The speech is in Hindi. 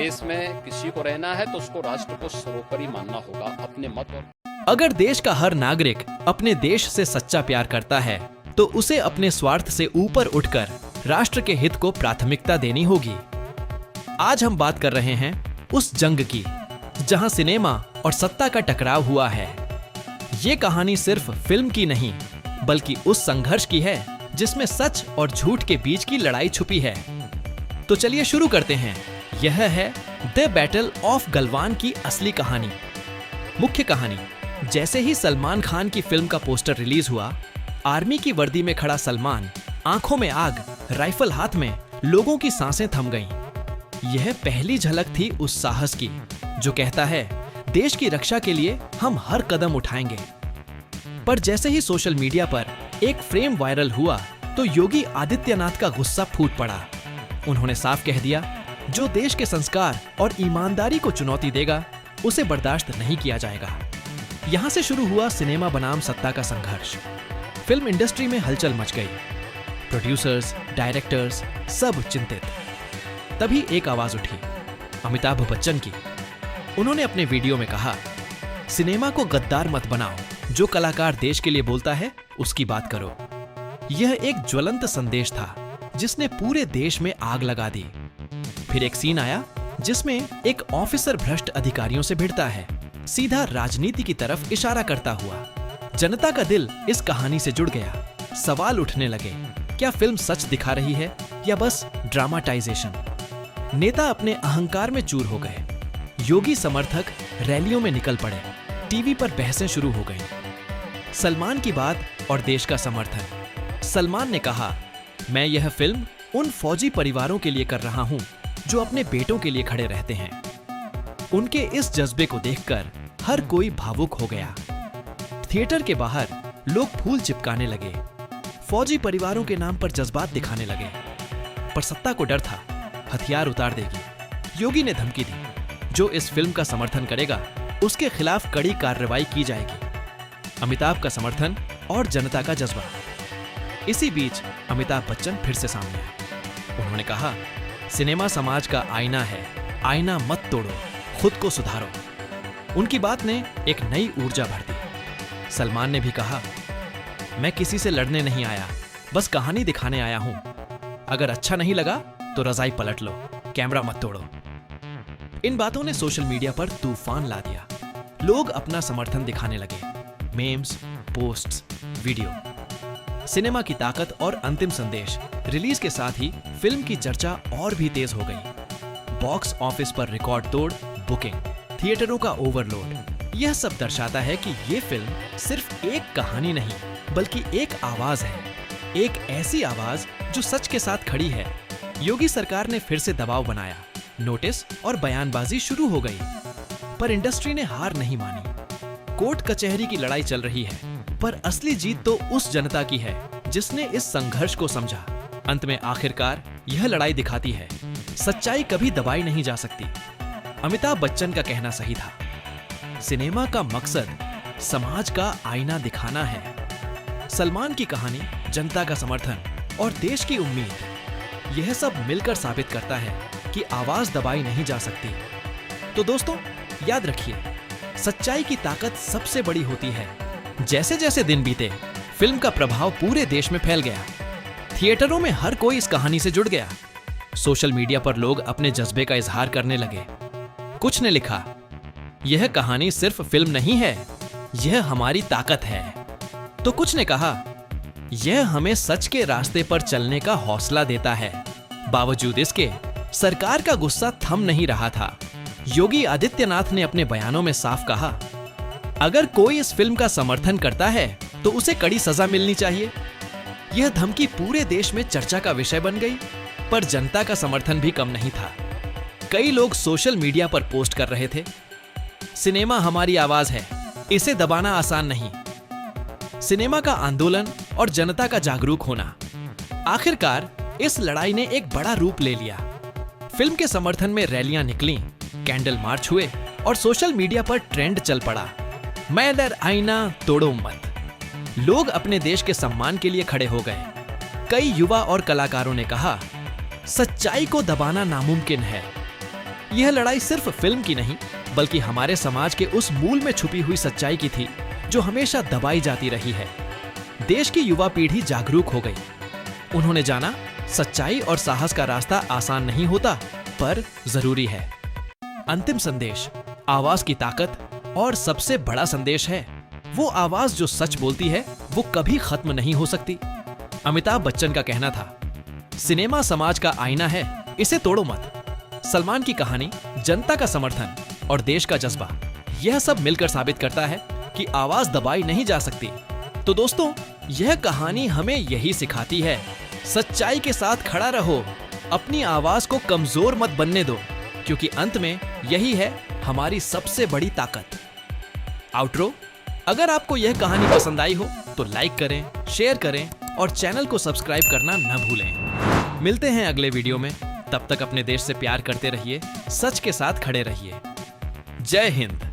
देश में किसी को रहना है तो उसको राष्ट्र को सर्वोपरि मानना होगा अपने मत और। अगर देश का हर नागरिक अपने देश से सच्चा प्यार करता है तो उसे अपने स्वार्थ से ऊपर उठकर राष्ट्र के हित को प्राथमिकता देनी होगी। आज हम बात कर रहे हैं उस जंग की जहां सिनेमा और सत्ता का टकराव हुआ है। ये कहानी सिर्फ फिल्म की नहीं बल्कि उस संघर्ष की है जिसमें सच और झूठ के बीच की लड़ाई छुपी है। तो चलिए शुरू करते हैं। यह है द बैटल ऑफ गलवान की असली कहानी। मुख्य कहानी, जैसे ही सलमान खान की फिल्म का पोस्टर रिलीज हुआ, आर्मी की वर्दी में खड़ा सलमान, आंखों में आग, राइफल हाथ में, लोगों की सांसें थम गईं। यह पहली झलक थी उस साहस की जो कहता है देश की रक्षा के लिए हम हर कदम उठाएंगे। पर जैसे ही सोशल मीडिया पर एक फ्रेम वायरल हुआ तो योगी आदित्यनाथ का गुस्सा फूट पड़ा। उन्होंने साफ कह दिया, जो देश के संस्कार और ईमानदारी को चुनौती देगा उसे बर्दाश्त नहीं किया जाएगा। यहां से शुरू हुआ सिनेमा बनाम सत्ता का संघर्ष। फिल्म इंडस्ट्री में हलचल मच गई। प्रोड्यूसर्स, डायरेक्टर्स सब चिंतित। तभी एक आवाज उठी, अमिताभ बच्चन की। उन्होंने अपने वीडियो में कहा, सिनेमा को गद्दार मत बनाओ, जो कलाकार देश के लिए बोलता है उसकी बात करो। यह एक ज्वलंत संदेश था जिसने पूरे देश में आग लगा दी। फिर एक सीन आया जिसमें एक ऑफिसर भ्रष्ट अधिकारियों से भिड़ता है, सीधा राजनीति की तरफ इशारा करता हुआ। जनता का दिल इस कहानी से जुड़ गया। सवाल उठने लगे, क्या फिल्म सच दिखा रही है या बस ड्रामाटाइजेशन? नेता अपने अहंकार में चूर हो गए। योगी समर्थक रैलियों में निकल पड़े। टीवी पर बहसें शुरू हो गईं। सलमान की बात और देश का समर्थन। सलमान ने कहा, मैं यह फिल्म उन फौजी परिवारों के लिए कर रहा हूं जो अपने बेटों के लिए खड़े रहते हैं। उनके इस जज्बे को देखकर हर कोई भावुक हो गया। थिएटर के बाहर लोग फूल चिपकाने लगे, फौजी परिवारों के नाम पर जज्बात दिखाने लगे। पर सत्ता को डर था, हथियार उतार देगी। योगी ने धमकी दी, जो इस फिल्म का समर्थन करेगा उसके खिलाफ कड़ी कार्रवाई की जाएगी। अमिताभ का समर्थन और जनता का जज्बा। इसी बीच अमिताभ बच्चन फिर से सामने आए। उन्होंने कहा, सिनेमा समाज का आईना है, आईना मत तोड़ो, खुद को सुधारो। उनकी बात ने एक नई ऊर्जा भर दी। सलमान ने भी कहा, मैं किसी से लड़ने नहीं आया, बस कहानी दिखाने आया हूं। अगर अच्छा नहीं लगा तो रजाई पलट लो, कैमरा मत तोड़ो। इन बातों ने सोशल मीडिया पर तूफान ला दिया। लोग अपना समर्थन दिखाने लगे। Memes, posts, video. सिनेमा की ताकत और अंतिम संदेश रिलीज के साथ ही फिल्म की चर्चा और भी तेज हो गई। बॉक्स ऑफिस पर रिकॉर्ड तोड़ बुकिंग, थिएटरों का ओवरलोड। यह सब दर्शाता है कि ये फिल्म सिर्फ एक कहानी नहीं बल्कि एक आवाज है। एक ऐसी आवाज जो सच के साथ खड़ी है। योगी सरकार ने फिर से दबाव बनाया, नोटिस और बयानबाजी शुरू हो गई। पर इंडस्ट्री ने हार नहीं मानी। कोर्ट कचहरी की लड़ाई चल रही है, पर असली जीत तो उस जनता की है जिसने इस संघर्ष को समझा। अंत में आखिरकार यह लड़ाई दिखाती है, सच्चाई कभी दबाई नहीं जा सकती। अमिताभ बच्चन का कहना सही था, सिनेमा का मकसद समाज का आईना दिखाना है। सलमान की कहानी, जनता का समर्थन और देश की उम्मीद, यह सब मिलकर साबित करता है कि आवाज दबाई नहीं जा सकती। तो दोस्तों, याद रखिए, सच्चाई की ताकत सबसे बड़ी होती है। जैसे जैसे दिन बीते, फिल्म का प्रभाव पूरे देश में फैल गया। थिएटरों में हर कोई इस कहानी से जुड़ गया। सोशल मीडिया पर लोग अपने जज्बे का इजहार करने लगे। कुछ ने लिखा, यह कहानी सिर्फ फिल्म नहीं है, यह हमारी ताकत है। तो कुछ ने कहा, यह हमें सच के रास्ते पर चलने का हौसला देता है। बावजूद इसके सरकार का गुस्सा थम नहीं रहा था। योगी आदित्यनाथ ने अपने बयानों में साफ कहा, अगर कोई इस फिल्म का समर्थन करता है तो उसे कड़ी सजा मिलनी चाहिए। यह धमकी पूरे देश में चर्चा का विषय बन गई। पर जनता का समर्थन भी कम नहीं था। कई लोग सोशल मीडिया पर पोस्ट कर रहे थे, सिनेमा हमारी आवाज है, इसे दबाना आसान नहीं। सिनेमा का आंदोलन और जनता का जागरूक होना। आखिरकार इस लड़ाई ने एक बड़ा रूप ले लिया। फिल्म के समर्थन में रैलियां निकलीं, कैंडल मार्च हुए और सोशल मीडिया पर ट्रेंड चल पड़ा, मैं आईना तोड़ो मत। लोग अपने देश के सम्मान के लिए खड़े हो गए। कई युवा और कलाकारों ने कहा, सच्चाई को दबाना नामुमकिन है। यह लड़ाई सिर्फ फिल्म की नहीं, बल्कि हमारे समाज के उस मूल में छुपी हुई सच्चाई की थी जो हमेशा दबाई जाती रही है। देश की युवा पीढ़ी जागरूक हो गई। उन्होंने जाना, सच्चाई और साहस का रास्ता आसान नहीं होता, पर जरूरी है। अंतिम संदेश, आवाज की ताकत और सबसे बड़ा संदेश है, वो आवाज जो सच बोलती है वो कभी खत्म नहीं हो सकती। अमिताभ बच्चन का कहना था, सिनेमा समाज का आईना है, इसे तोड़ो मत। सलमान की कहानी, जनता का समर्थन और देश का जज्बा, यह सब मिलकर साबित करता है कि आवाज दबाई नहीं जा सकती। तो दोस्तों, यह कहानी हमें यही सिखाती है, सच्चाई के साथ खड़ा रहो, अपनी आवाज को कमजोर मत बनने दो, क्योंकि अंत में यही है हमारी सबसे बड़ी ताकत। आउटरो, अगर आपको यह कहानी पसंद आई हो तो लाइक करें, शेयर करें और चैनल को सब्सक्राइब करना न भूलें। मिलते हैं अगले वीडियो में, तब तक अपने देश से प्यार करते रहिए, सच के साथ खड़े रहिए। जय हिंद।